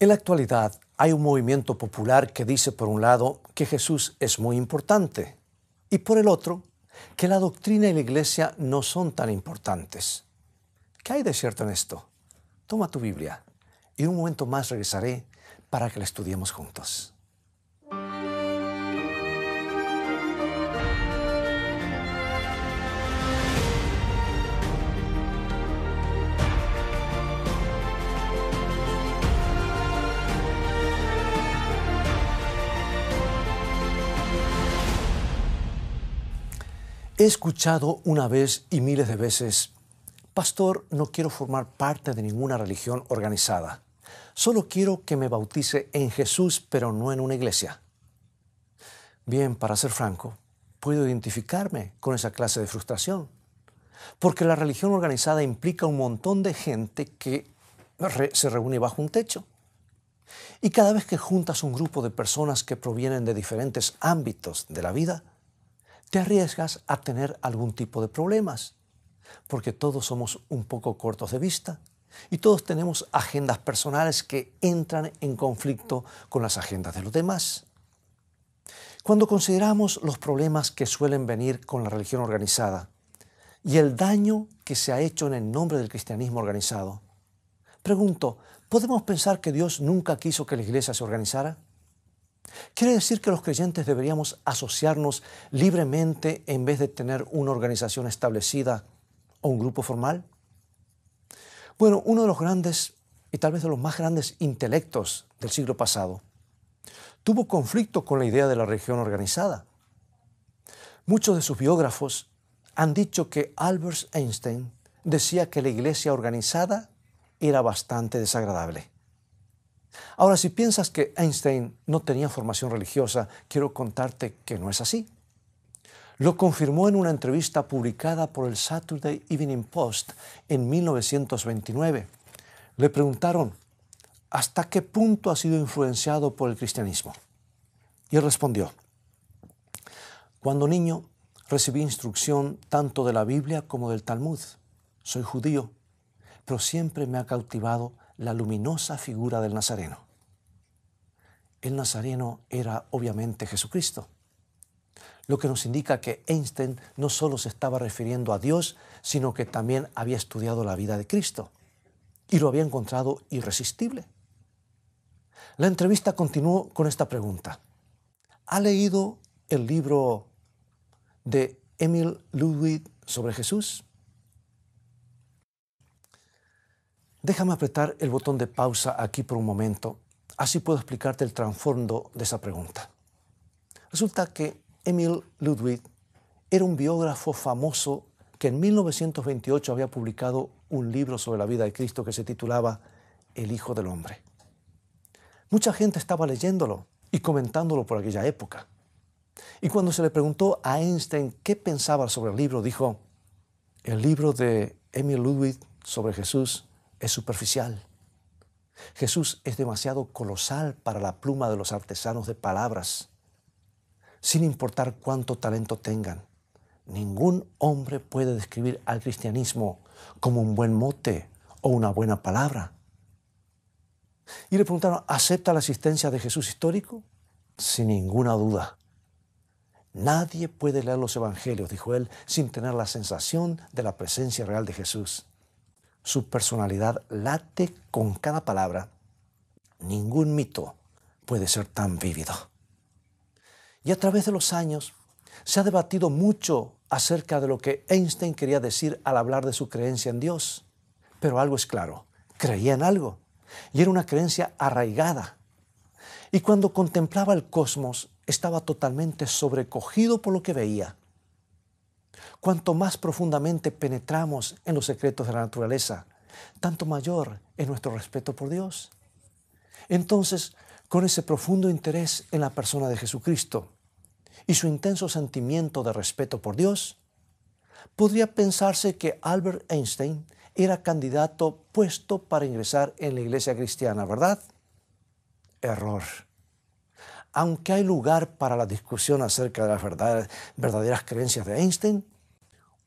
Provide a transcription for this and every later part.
En la actualidad hay un movimiento popular que dice por un lado que Jesús es muy importante y por el otro que la doctrina y la iglesia no son tan importantes. ¿Qué hay de cierto en esto? Toma tu Biblia y en un momento más regresaré para que la estudiemos juntos. He escuchado una vez y miles de veces: pastor, no quiero formar parte de ninguna religión organizada. Solo quiero que me bautice en Jesús, pero no en una iglesia. Bien, para ser franco, puedo identificarme con esa clase de frustración, porque la religión organizada implica un montón de gente que se reúne bajo un techo. Y cada vez que juntas un grupo de personas que provienen de diferentes ámbitos de la vida, te arriesgas a tener algún tipo de problemas, porque todos somos un poco cortos de vista y todos tenemos agendas personales que entran en conflicto con las agendas de los demás. Cuando consideramos los problemas que suelen venir con la religión organizada y el daño que se ha hecho en el nombre del cristianismo organizado, pregunto, ¿podemos pensar que Dios nunca quiso que la iglesia se organizara? ¿Quiere decir que los creyentes deberíamos asociarnos libremente en vez de tener una organización establecida o un grupo formal? Bueno, uno de los grandes y tal vez de los más grandes intelectos del siglo pasado tuvo conflicto con la idea de la religión organizada. Muchos de sus biógrafos han dicho que Albert Einstein decía que la iglesia organizada era bastante desagradable. Ahora, si piensas que Einstein no tenía formación religiosa, quiero contarte que no es así. Lo confirmó en una entrevista publicada por el Saturday Evening Post en 1929. Le preguntaron, ¿hasta qué punto ha sido influenciado por el cristianismo? Y él respondió, cuando niño recibí instrucción tanto de la Biblia como del Talmud. Soy judío, pero siempre me ha cautivado la luminosa figura del Nazareno. El Nazareno era obviamente Jesucristo, lo que nos indica que Einstein no solo se estaba refiriendo a Dios, sino que también había estudiado la vida de Cristo y lo había encontrado irresistible. La entrevista continuó con esta pregunta: ¿ha leído el libro de Emil Ludwig sobre Jesús? Déjame apretar el botón de pausa aquí por un momento, así puedo explicarte el trasfondo de esa pregunta. Resulta que Emil Ludwig era un biógrafo famoso que en 1928 había publicado un libro sobre la vida de Cristo que se titulaba El Hijo del Hombre. Mucha gente estaba leyéndolo y comentándolo por aquella época. Y cuando se le preguntó a Einstein qué pensaba sobre el libro, dijo: el libro de Emil Ludwig sobre Jesús es superficial. Jesús es demasiado colosal para la pluma de los artesanos de palabras. Sin importar cuánto talento tengan, ningún hombre puede describir al cristianismo como un buen mote o una buena palabra. Y le preguntaron, ¿acepta la existencia de Jesús histórico? Sin ninguna duda. Nadie puede leer los evangelios, dijo él, sin tener la sensación de la presencia real de Jesús. Su personalidad late con cada palabra. Ningún mito puede ser tan vívido. Y a través de los años se ha debatido mucho acerca de lo que Einstein quería decir al hablar de su creencia en Dios. Pero algo es claro, creía en algo y era una creencia arraigada. Y cuando contemplaba el cosmos estaba totalmente sobrecogido por lo que veía. Cuanto más profundamente penetramos en los secretos de la naturaleza, tanto mayor es nuestro respeto por Dios. Entonces, con ese profundo interés en la persona de Jesucristo y su intenso sentimiento de respeto por Dios, podría pensarse que Albert Einstein era candidato puesto para ingresar en la iglesia cristiana, ¿verdad? Error. Aunque hay lugar para la discusión acerca de las verdaderas creencias de Einstein,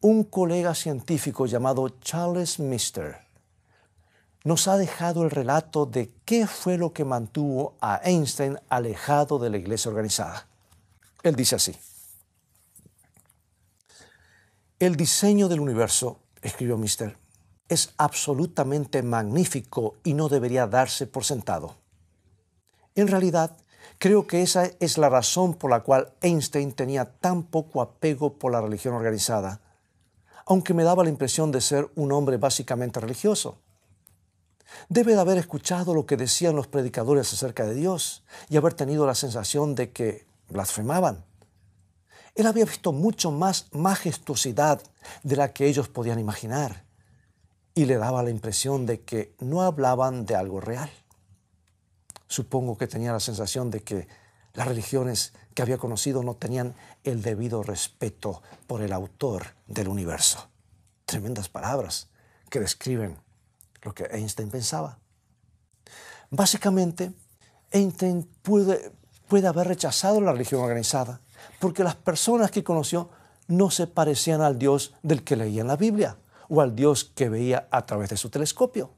un colega científico llamado Charles Mister nos ha dejado el relato de qué fue lo que mantuvo a Einstein alejado de la iglesia organizada. Él dice así: el diseño del universo, escribió Mister, es absolutamente magnífico y no debería darse por sentado. En realidad, creo que esa es la razón por la cual Einstein tenía tan poco apego por la religión organizada, aunque me daba la impresión de ser un hombre básicamente religioso. Debe de haber escuchado lo que decían los predicadores acerca de Dios y haber tenido la sensación de que blasfemaban. Él había visto mucho más majestuosidad de la que ellos podían imaginar y le daba la impresión de que no hablaban de algo real. Supongo que tenía la sensación de que las religiones que había conocido no tenían el debido respeto por el autor del universo. Tremendas palabras que describen lo que Einstein pensaba. Básicamente, Einstein puede haber rechazado la religión organizada porque las personas que conoció no se parecían al Dios del que leía en la Biblia o al Dios que veía a través de su telescopio.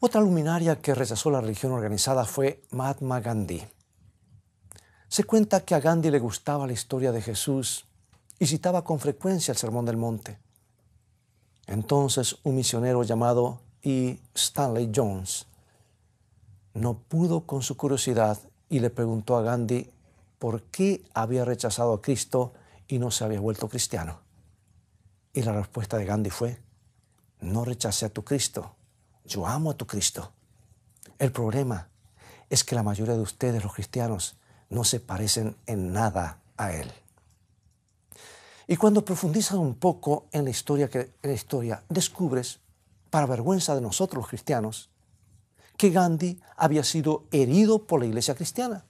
Otra luminaria que rechazó la religión organizada fue Mahatma Gandhi. Se cuenta que a Gandhi le gustaba la historia de Jesús y citaba con frecuencia el Sermón del Monte. Entonces, un misionero llamado E. Stanley Jones no pudo con su curiosidad y le preguntó a Gandhi por qué había rechazado a Cristo y no se había vuelto cristiano. Y la respuesta de Gandhi fue: no rechacé a tu Cristo, yo amo a tu Cristo. El problema es que la mayoría de ustedes, los cristianos, no se parecen en nada a Él. Y cuando profundizas un poco en la historia, descubres, para vergüenza de nosotros los cristianos, que Gandhi había sido herido por la iglesia cristiana.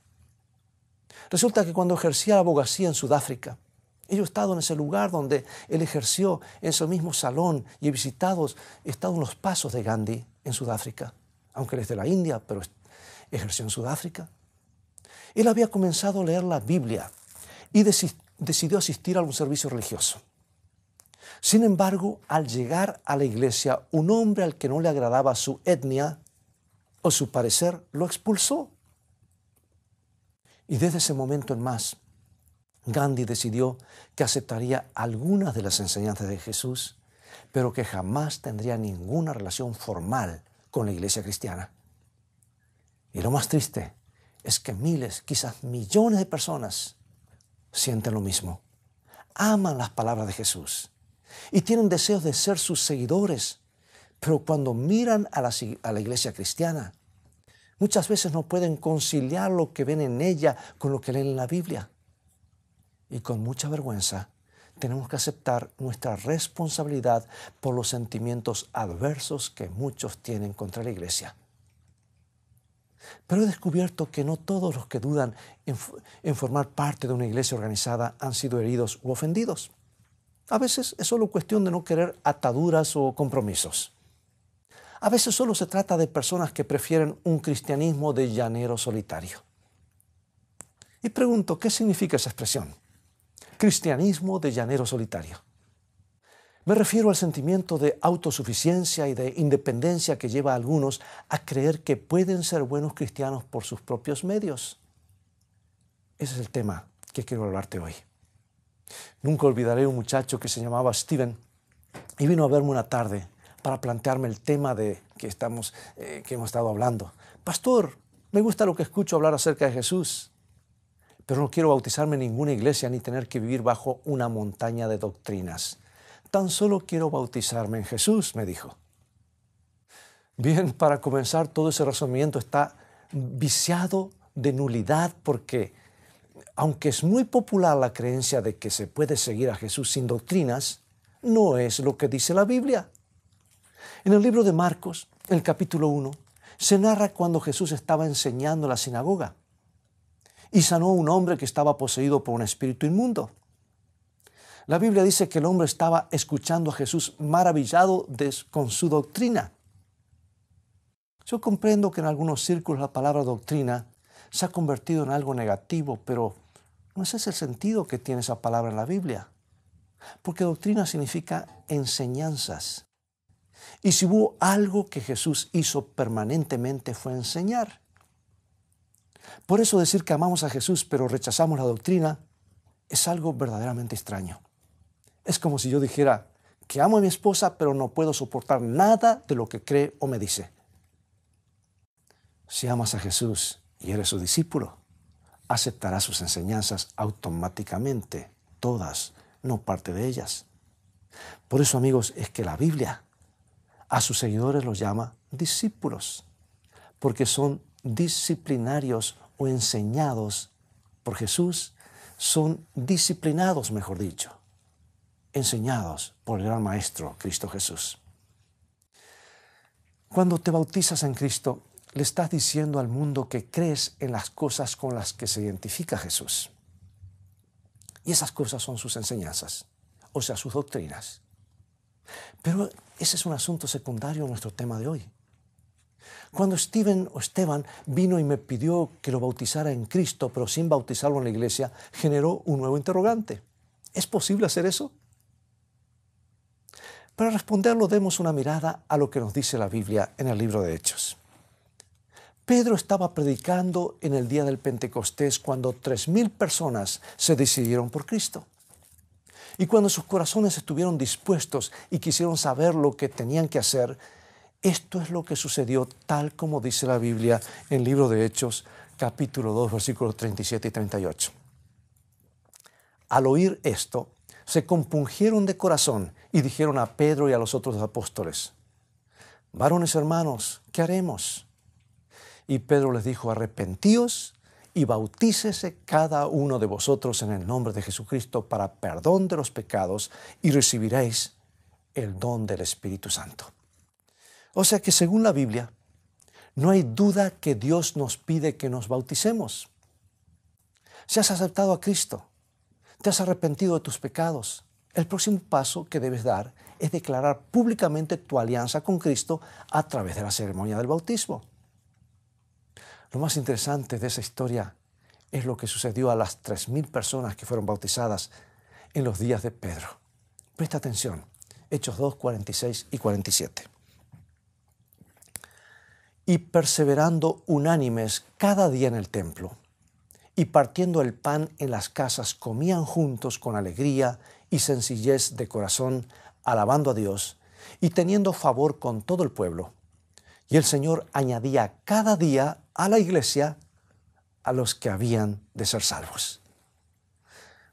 Resulta que cuando ejercía la abogacía en Sudáfrica, yo he estado en ese lugar donde él ejerció, en ese mismo salón, y he estado en los pasos de Gandhi en Sudáfrica, aunque él es de la India, pero ejerció en Sudáfrica. Él había comenzado a leer la Biblia y decidió asistir a un servicio religioso. Sin embargo, al llegar a la iglesia, un hombre al que no le agradaba su etnia o su parecer lo expulsó. Y desde ese momento en más, Gandhi decidió que aceptaría algunas de las enseñanzas de Jesús, pero que jamás tendría ninguna relación formal con la iglesia cristiana. Y lo más triste es que miles, quizás millones de personas sienten lo mismo. Aman las palabras de Jesús y tienen deseos de ser sus seguidores, pero cuando miran a la iglesia cristiana, muchas veces no pueden conciliar lo que ven en ella con lo que leen en la Biblia. Y con mucha vergüenza tenemos que aceptar nuestra responsabilidad por los sentimientos adversos que muchos tienen contra la iglesia. Pero he descubierto que no todos los que dudan en formar parte de una iglesia organizada han sido heridos u ofendidos. A veces es solo cuestión de no querer ataduras o compromisos. A veces solo se trata de personas que prefieren un cristianismo de llanero solitario. Y pregunto, ¿qué significa esa expresión? Cristianismo de llanero solitario. Me refiero al sentimiento de autosuficiencia y de independencia que lleva a algunos a creer que pueden ser buenos cristianos por sus propios medios. Ese es el tema que quiero hablarte hoy. Nunca olvidaré un muchacho que se llamaba Steven y vino a verme una tarde para plantearme el tema que hemos estado hablando. Pastor, me gusta lo que escucho hablar acerca de Jesús, pero no quiero bautizarme en ninguna iglesia ni tener que vivir bajo una montaña de doctrinas. Tan solo quiero bautizarme en Jesús, me dijo. Bien, para comenzar, todo ese razonamiento está viciado de nulidad porque, aunque es muy popular la creencia de que se puede seguir a Jesús sin doctrinas, no es lo que dice la Biblia. En el libro de Marcos, en el capítulo 1, se narra cuando Jesús estaba enseñando en la sinagoga y sanó a un hombre que estaba poseído por un espíritu inmundo. La Biblia dice que el hombre estaba escuchando a Jesús maravillado con su doctrina. Yo comprendo que en algunos círculos la palabra doctrina se ha convertido en algo negativo, pero no ese es el sentido que tiene esa palabra en la Biblia. Porque doctrina significa enseñanzas. Y si hubo algo que Jesús hizo permanentemente fue enseñar. Por eso decir que amamos a Jesús pero rechazamos la doctrina es algo verdaderamente extraño. Es como si yo dijera que amo a mi esposa pero no puedo soportar nada de lo que cree o me dice. Si amas a Jesús y eres su discípulo, aceptarás sus enseñanzas automáticamente, todas, no parte de ellas. Por eso, amigos, es que la Biblia a sus seguidores los llama discípulos, porque son disciplinarios o enseñados por Jesús, son disciplinados, mejor dicho, enseñados por el gran Maestro, Cristo Jesús. Cuando te bautizas en Cristo, le estás diciendo al mundo que crees en las cosas con las que se identifica Jesús. Y esas cosas son sus enseñanzas, o sea, sus doctrinas. Pero ese es un asunto secundario en nuestro tema de hoy. Cuando Esteban vino y me pidió que lo bautizara en Cristo, pero sin bautizarlo en la iglesia, generó un nuevo interrogante. ¿Es posible hacer eso? Para responderlo, demos una mirada a lo que nos dice la Biblia en el libro de Hechos. Pedro estaba predicando en el día del Pentecostés cuando 3,000 personas se decidieron por Cristo. Y cuando sus corazones estuvieron dispuestos y quisieron saber lo que tenían que hacer, esto es lo que sucedió tal como dice la Biblia en el libro de Hechos, capítulo 2, versículos 37 y 38. Al oír esto, se compungieron de corazón y dijeron a Pedro y a los otros apóstoles: varones hermanos, ¿qué haremos? Y Pedro les dijo: arrepentíos y bautícese cada uno de vosotros en el nombre de Jesucristo para perdón de los pecados y recibiréis el don del Espíritu Santo. O sea que según la Biblia, no hay duda que Dios nos pide que nos bauticemos. Si has aceptado a Cristo, te has arrepentido de tus pecados, el próximo paso que debes dar es declarar públicamente tu alianza con Cristo a través de la ceremonia del bautismo. Lo más interesante de esa historia es lo que sucedió a las 3,000 personas que fueron bautizadas en los días de Pedro. Presta atención, Hechos 2, 46 y 47. Y perseverando unánimes cada día en el templo, y partiendo el pan en las casas, comían juntos con alegría y sencillez de corazón, alabando a Dios y teniendo favor con todo el pueblo. Y el Señor añadía cada día a la iglesia a los que habían de ser salvos.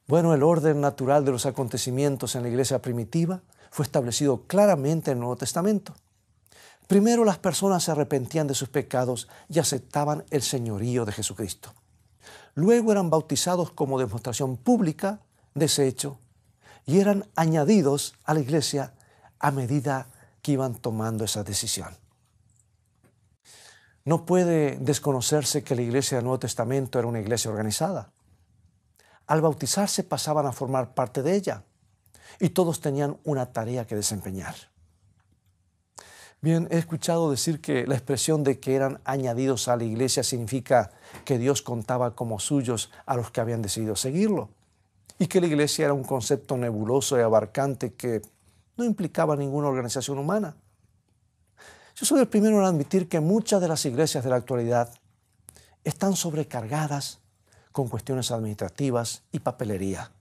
Bueno, el orden natural de los acontecimientos en la iglesia primitiva fue establecido claramente en el Nuevo Testamento. Primero, las personas se arrepentían de sus pecados y aceptaban el señorío de Jesucristo. Luego eran bautizados como demostración pública de ese hecho y eran añadidos a la iglesia a medida que iban tomando esa decisión. No puede desconocerse que la iglesia del Nuevo Testamento era una iglesia organizada. Al bautizarse pasaban a formar parte de ella y todos tenían una tarea que desempeñar. Bien, he escuchado decir que la expresión de que eran añadidos a la iglesia significa que Dios contaba como suyos a los que habían decidido seguirlo y que la iglesia era un concepto nebuloso y abarcante que no implicaba ninguna organización humana. Yo soy el primero en admitir que muchas de las iglesias de la actualidad están sobrecargadas con cuestiones administrativas y papelería.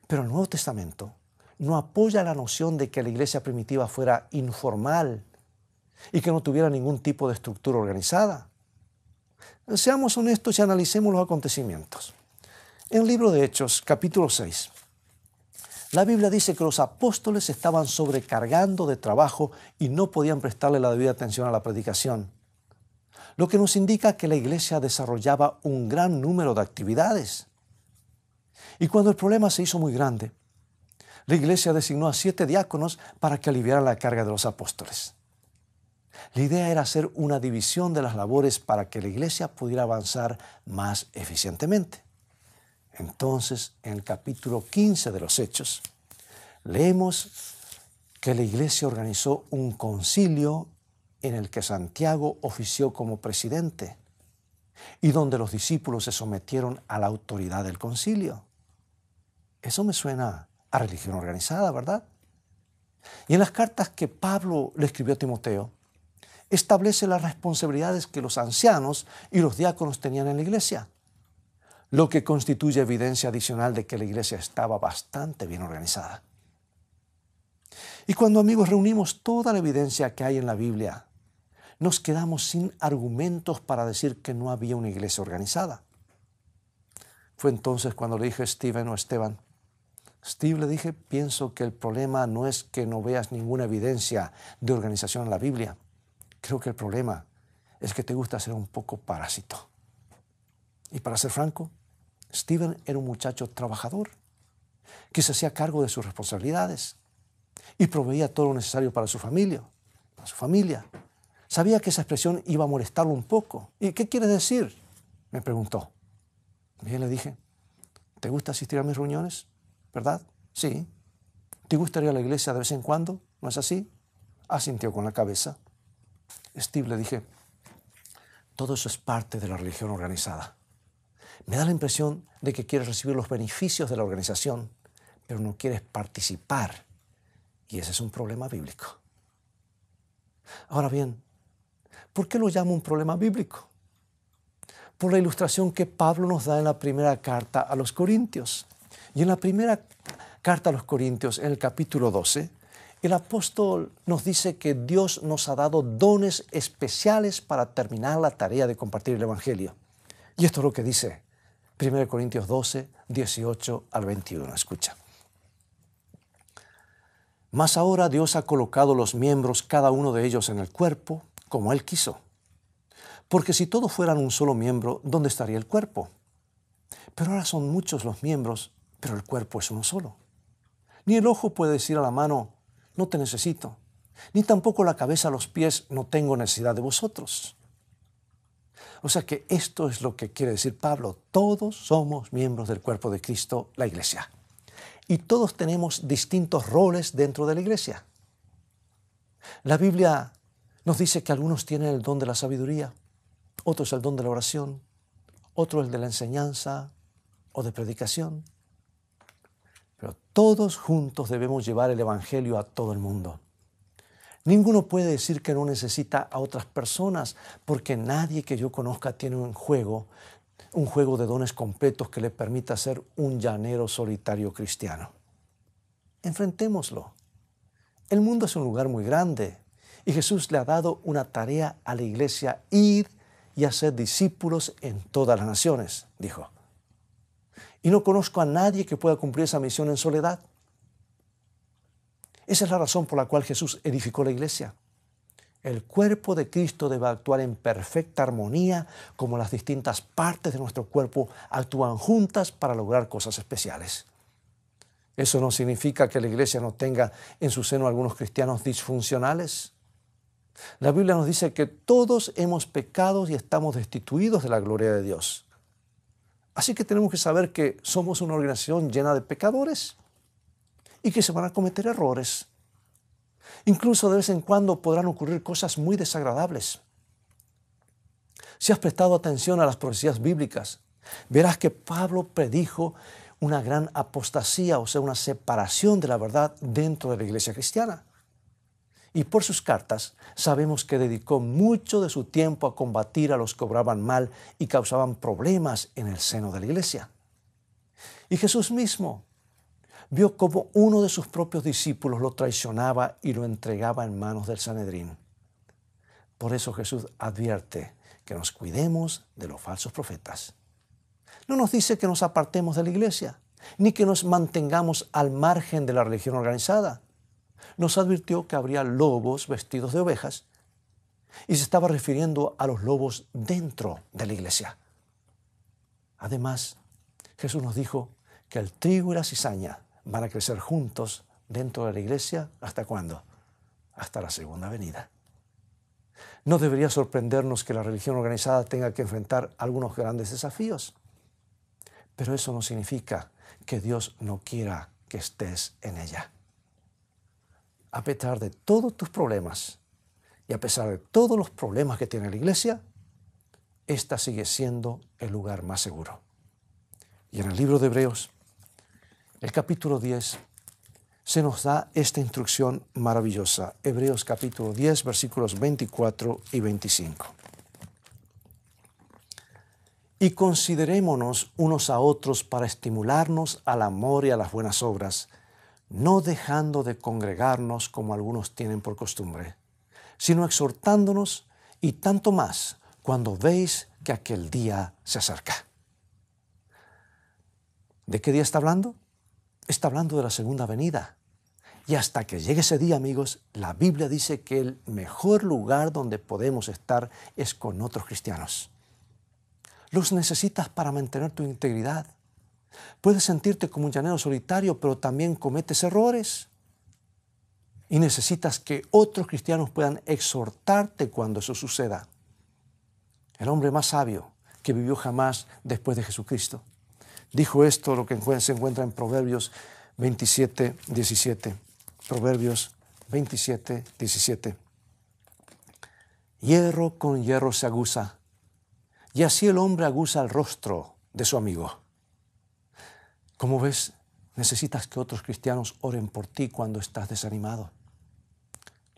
Pero el Nuevo Testamento no apoya la noción de que la iglesia primitiva fuera informal y que no tuviera ningún tipo de estructura organizada. Seamos honestos y analicemos los acontecimientos. En el libro de Hechos, capítulo 6, la Biblia dice que los apóstoles estaban sobrecargando de trabajo y no podían prestarle la debida atención a la predicación, lo que nos indica que la iglesia desarrollaba un gran número de actividades. Y cuando el problema se hizo muy grande, la iglesia designó a 7 diáconos para que aliviaran la carga de los apóstoles. La idea era hacer una división de las labores para que la iglesia pudiera avanzar más eficientemente. Entonces, en el capítulo 15 de los Hechos, leemos que la iglesia organizó un concilio en el que Santiago ofició como presidente y donde los discípulos se sometieron a la autoridad del concilio. Eso me suena a religión organizada, ¿verdad? Y en las cartas que Pablo le escribió a Timoteo, establece las responsabilidades que los ancianos y los diáconos tenían en la iglesia, lo que constituye evidencia adicional de que la iglesia estaba bastante bien organizada. Y cuando, amigos, reunimos toda la evidencia que hay en la Biblia, nos quedamos sin argumentos para decir que no había una iglesia organizada. Fue entonces cuando le dije a Esteban, Steve, le dije, pienso que el problema no es que no veas ninguna evidencia de organización en la Biblia. Creo que el problema es que te gusta ser un poco parásito. Y para ser franco, Steven era un muchacho trabajador que se hacía cargo de sus responsabilidades y proveía todo lo necesario para su familia. Sabía que esa expresión iba a molestarlo un poco. ¿Y qué quiere decir?, me preguntó. Bien, le dije, ¿te gusta asistir a mis reuniones? ¿Verdad? Sí. ¿Te gustaría ir a la iglesia de vez en cuando? ¿No es así? Asintió con la cabeza. Steve, le dije, todo eso es parte de la religión organizada. Me da la impresión de que quieres recibir los beneficios de la organización, pero no quieres participar. Y ese es un problema bíblico. Ahora bien, ¿por qué lo llamo un problema bíblico? Por la ilustración que Pablo nos da en la primera carta a los Corintios. Y en la primera carta a los Corintios, en el capítulo 12, el apóstol nos dice que Dios nos ha dado dones especiales para terminar la tarea de compartir el Evangelio. Y esto es lo que dice 1 Corintios 12, 18 al 21. Escucha. Mas ahora Dios ha colocado los miembros, cada uno de ellos, en el cuerpo, como Él quiso. Porque si todos fueran un solo miembro, ¿dónde estaría el cuerpo? Pero ahora son muchos los miembros, pero el cuerpo es uno solo. Ni el ojo puede decir a la mano, no te necesito, ni tampoco la cabeza a los pies, no tengo necesidad de vosotros. O sea que esto es lo que quiere decir Pablo. Todos somos miembros del cuerpo de Cristo, la iglesia. Y todos tenemos distintos roles dentro de la iglesia. La Biblia nos dice que algunos tienen el don de la sabiduría, otros el don de la oración, otros el de la enseñanza o de predicación. Pero todos juntos debemos llevar el Evangelio a todo el mundo. Ninguno puede decir que no necesita a otras personas, porque nadie que yo conozca tiene un juego de dones completos que le permita ser un llanero solitario cristiano. Enfrentémoslo. El mundo es un lugar muy grande y Jesús le ha dado una tarea a la iglesia: ir y hacer discípulos en todas las naciones, dijo. Y no conozco a nadie que pueda cumplir esa misión en soledad. Esa es la razón por la cual Jesús edificó la iglesia. El cuerpo de Cristo debe actuar en perfecta armonía, como las distintas partes de nuestro cuerpo actúan juntas para lograr cosas especiales. Eso no significa que la iglesia no tenga en su seno algunos cristianos disfuncionales. La Biblia nos dice que todos hemos pecado y estamos destituidos de la gloria de Dios. Así que tenemos que saber que somos una organización llena de pecadores y que se van a cometer errores. Incluso de vez en cuando podrán ocurrir cosas muy desagradables. Si has prestado atención a las profecías bíblicas, verás que Pablo predijo una gran apostasía, o sea, una separación de la verdad dentro de la iglesia cristiana. Y por sus cartas sabemos que dedicó mucho de su tiempo a combatir a los que obraban mal y causaban problemas en el seno de la iglesia. Y Jesús mismo vio cómo uno de sus propios discípulos lo traicionaba y lo entregaba en manos del Sanedrín. Por eso Jesús advierte que nos cuidemos de los falsos profetas. No nos dice que nos apartemos de la iglesia, ni que nos mantengamos al margen de la religión organizada. Nos advirtió que habría lobos vestidos de ovejas y se estaba refiriendo a los lobos dentro de la iglesia. Además, Jesús nos dijo que el trigo y la cizaña van a crecer juntos dentro de la iglesia. ¿Hasta cuándo? Hasta la segunda venida. No debería sorprendernos que la religión organizada tenga que enfrentar algunos grandes desafíos, pero eso no significa que Dios no quiera que estés en ella. A pesar de todos tus problemas y a pesar de todos los problemas que tiene la iglesia, esta sigue siendo el lugar más seguro. Y en el libro de Hebreos, el capítulo 10, se nos da esta instrucción maravillosa. Hebreos capítulo 10, versículos 24 y 25. Y considerémonos unos a otros para estimularnos al amor y a las buenas obras, no dejando de congregarnos como algunos tienen por costumbre, sino exhortándonos, y tanto más cuando veis que aquel día se acerca. ¿De qué día está hablando? Está hablando de la segunda venida. Y hasta que llegue ese día, amigos, la Biblia dice que el mejor lugar donde podemos estar es con otros cristianos. Los necesitas para mantener tu integridad. Puedes sentirte como un llanero solitario, pero también cometes errores. Y necesitas que otros cristianos puedan exhortarte cuando eso suceda. El hombre más sabio que vivió jamás después de Jesucristo dijo esto, lo que se encuentra en Proverbios 27, 17. Proverbios 27, 17. Hierro con hierro se aguza, y así el hombre aguza el rostro de su amigo. Como ves, necesitas que otros cristianos oren por ti cuando estás desanimado.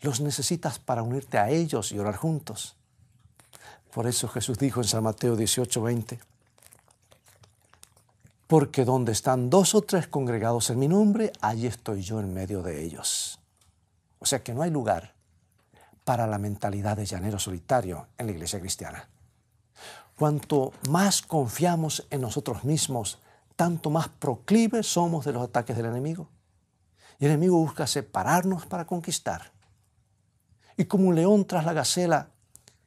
Los necesitas para unirte a ellos y orar juntos. Por eso Jesús dijo en San Mateo 18, 20, porque donde están 2 o 3 congregados en mi nombre, allí estoy yo en medio de ellos. O sea que no hay lugar para la mentalidad de llanero solitario en la iglesia cristiana. Cuanto más confiamos en nosotros mismos, tanto más proclives somos de los ataques del enemigo. Y el enemigo busca separarnos para conquistar. Y como un león tras la gacela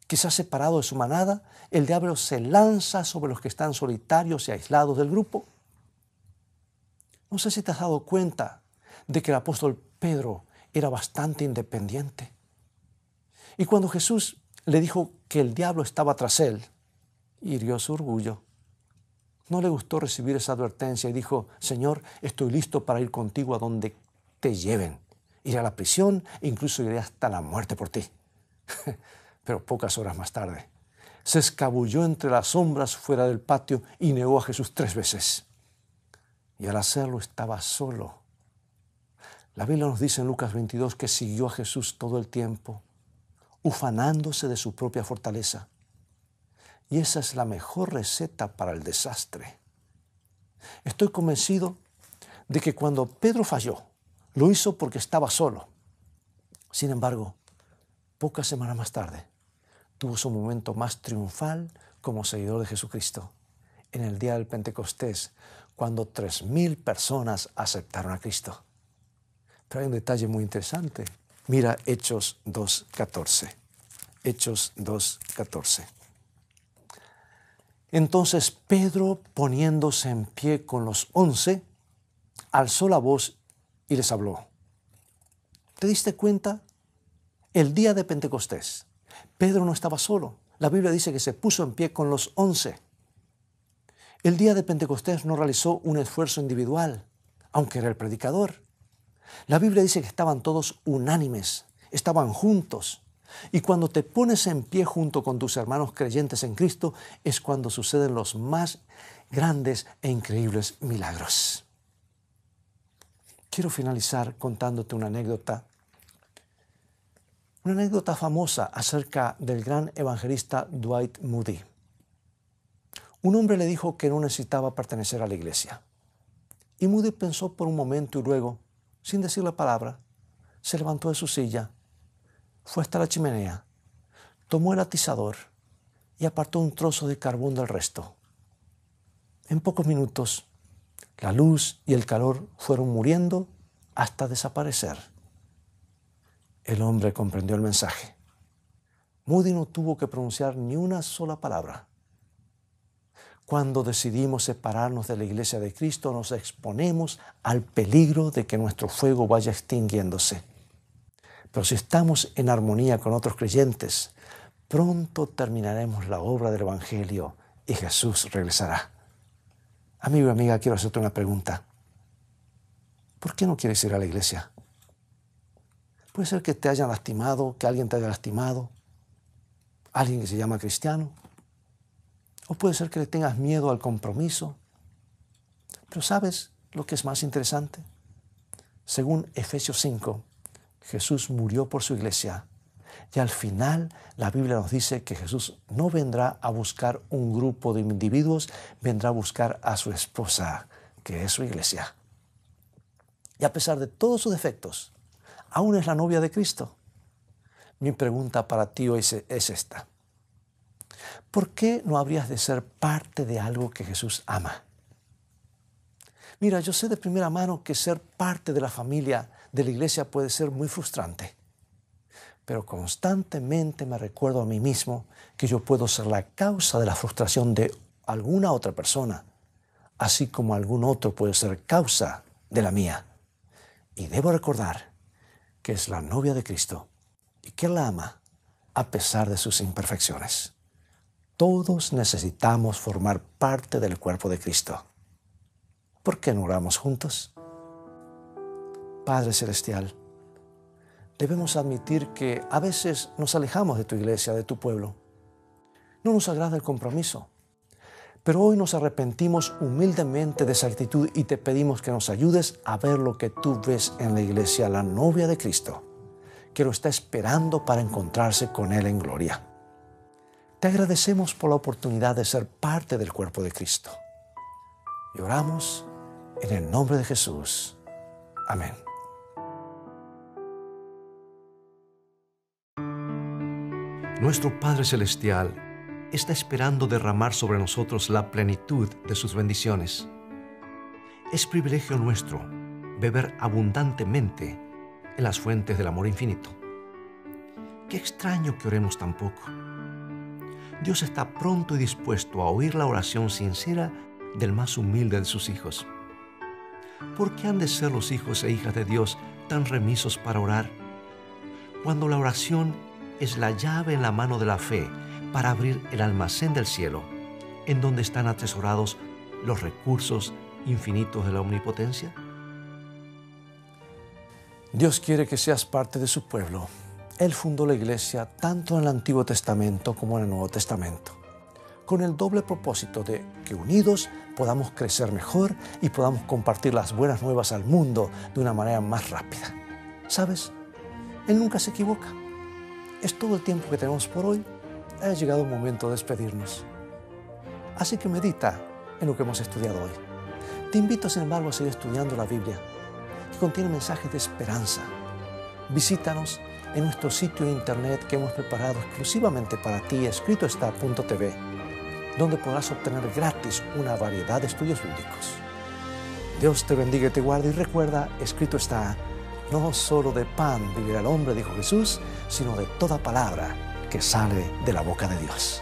que se ha separado de su manada, el diablo se lanza sobre los que están solitarios y aislados del grupo. No sé si te has dado cuenta de que el apóstol Pedro era bastante independiente. Y cuando Jesús le dijo que el diablo estaba tras él, hirió su orgullo. No le gustó recibir esa advertencia y dijo, Señor, estoy listo para ir contigo a donde te lleven. Iré a la prisión e incluso iré hasta la muerte por ti. Pero pocas horas más tarde, se escabulló entre las sombras fuera del patio y negó a Jesús 3 veces. Y al hacerlo estaba solo. La Biblia nos dice en Lucas 22 que siguió a Jesús todo el tiempo, ufanándose de su propia fortaleza. Y esa es la mejor receta para el desastre. Estoy convencido de que cuando Pedro falló, lo hizo porque estaba solo. Sin embargo, pocas semanas más tarde, tuvo su momento más triunfal como seguidor de Jesucristo, en el día del Pentecostés, cuando 3,000 personas aceptaron a Cristo. Pero hay un detalle muy interesante. Mira Hechos 2:14. Hechos 2:14. Entonces Pedro, poniéndose en pie con los 11, alzó la voz y les habló. ¿Te diste cuenta? El día de Pentecostés, Pedro no estaba solo. La Biblia dice que se puso en pie con los 11. El día de Pentecostés no realizó un esfuerzo individual, aunque era el predicador. La Biblia dice que estaban todos unánimes, estaban juntos. Y cuando te pones en pie junto con tus hermanos creyentes en Cristo, es cuando suceden los más grandes e increíbles milagros. Quiero finalizar contándote una anécdota famosa acerca del gran evangelista Dwight Moody. Un hombre le dijo que no necesitaba pertenecer a la iglesia. Y Moody pensó por un momento y luego, sin decir la palabra, se levantó de su silla, fue hasta la chimenea, tomó el atizador y apartó un trozo de carbón del resto. En pocos minutos, la luz y el calor fueron muriendo hasta desaparecer. El hombre comprendió el mensaje. Moody no tuvo que pronunciar ni una sola palabra. Cuando decidimos separarnos de la iglesia de Cristo, nos exponemos al peligro de que nuestro fuego vaya extinguiéndose. Pero si estamos en armonía con otros creyentes, pronto terminaremos la obra del Evangelio y Jesús regresará. Amigo y amiga, quiero hacerte una pregunta. ¿Por qué no quieres ir a la iglesia? Puede ser que te hayan lastimado, que alguien te haya lastimado, alguien que se llama cristiano. O puede ser que le tengas miedo al compromiso. Pero ¿sabes lo que es más interesante? Según Efesios 5, Jesús murió por su iglesia. Y al final la Biblia nos dice que Jesús no vendrá a buscar un grupo de individuos, vendrá a buscar a su esposa, que es su iglesia. Y a pesar de todos sus defectos, aún es la novia de Cristo. Mi pregunta para ti hoy es esta. ¿Por qué no habrías de ser parte de algo que Jesús ama? Mira, yo sé de primera mano que ser parte de la familia de la iglesia puede ser muy frustrante. Pero constantemente me recuerdo a mí mismo que yo puedo ser la causa de la frustración de alguna otra persona, así como algún otro puede ser causa de la mía. Y debo recordar que es la novia de Cristo y que la ama a pesar de sus imperfecciones. Todos necesitamos formar parte del cuerpo de Cristo. ¿Por qué no oramos juntos? Padre Celestial, debemos admitir que a veces nos alejamos de tu iglesia, de tu pueblo. No nos agrada el compromiso, pero hoy nos arrepentimos humildemente de esa actitud y te pedimos que nos ayudes a ver lo que tú ves en la iglesia, la novia de Cristo, que lo está esperando para encontrarse con Él en gloria. Te agradecemos por la oportunidad de ser parte del cuerpo de Cristo. Y oramos en el nombre de Jesús. Amén. Nuestro Padre Celestial está esperando derramar sobre nosotros la plenitud de sus bendiciones. Es privilegio nuestro beber abundantemente en las fuentes del amor infinito. Qué extraño que oremos tan poco. Dios está pronto y dispuesto a oír la oración sincera del más humilde de sus hijos. ¿Por qué han de ser los hijos e hijas de Dios tan remisos para orar? Cuando la oración es la llave en la mano de la fe para abrir el almacén del cielo, en donde están atesorados los recursos infinitos de la omnipotencia. Dios quiere que seas parte de su pueblo. Él fundó la iglesia tanto en el Antiguo Testamento como en el Nuevo Testamento, con el doble propósito de que unidos podamos crecer mejor y podamos compartir las buenas nuevas al mundo de una manera más rápida. ¿Sabes? Él nunca se equivoca. Es todo el tiempo que tenemos por hoy. Ha llegado el momento de despedirnos. Así que medita en lo que hemos estudiado hoy. Te invito, sin embargo, a seguir estudiando la Biblia, que contiene mensajes de esperanza. Visítanos en nuestro sitio de internet que hemos preparado exclusivamente para ti, escritoestá.tv, donde podrás obtener gratis una variedad de estudios bíblicos. Dios te bendiga y te guarde, y recuerda, escrito está, no solo de pan vivirá el hombre, dijo Jesús, sino de toda palabra que sale de la boca de Dios.